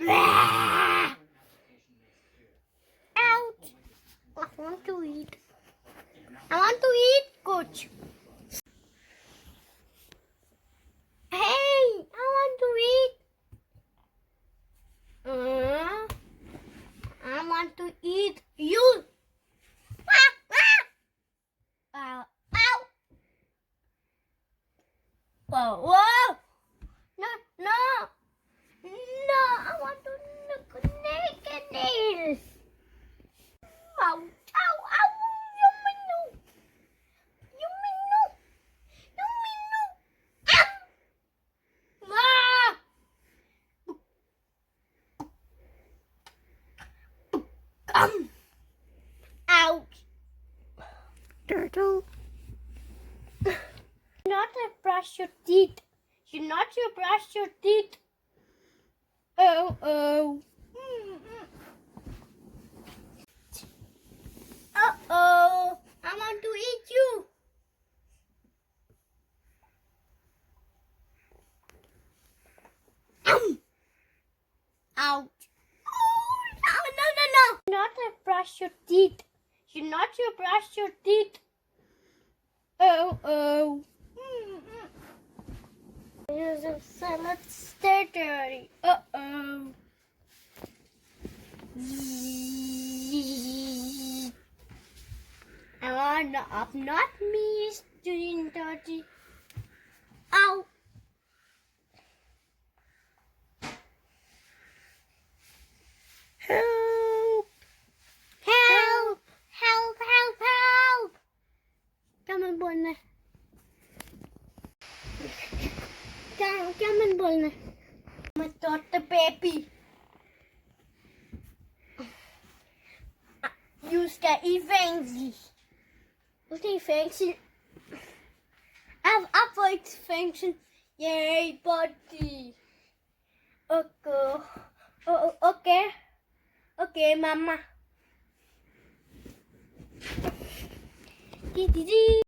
Out. I want to eat. I want to eat, coach. Hey, I want to eat. I want to eat you. Ow. Ow. Whoa, whoa. No, no. No, I want to look naked nails. Ow, ow, ow. You mean no. You mean no. You mean no. Ow. Ouch. Turtle. Not to brush your teeth. You not to brush your teeth. Oh, oh. Uh-oh. I want to eat you. Ouch. Oh, no. Not to brush your teeth. You not to brush your teeth. Oh, oh. Using salad dirty. Uh-oh. Not me doing dirty. Ow. Help. Help. Help, help, help. Cho mình buồn này. Cho mình buồn này. My daughter baby. You skal i fængsel. Du skal i fængsel. Op for et fængsel. Yay, buddy. Okay. Okay. Okay, mama.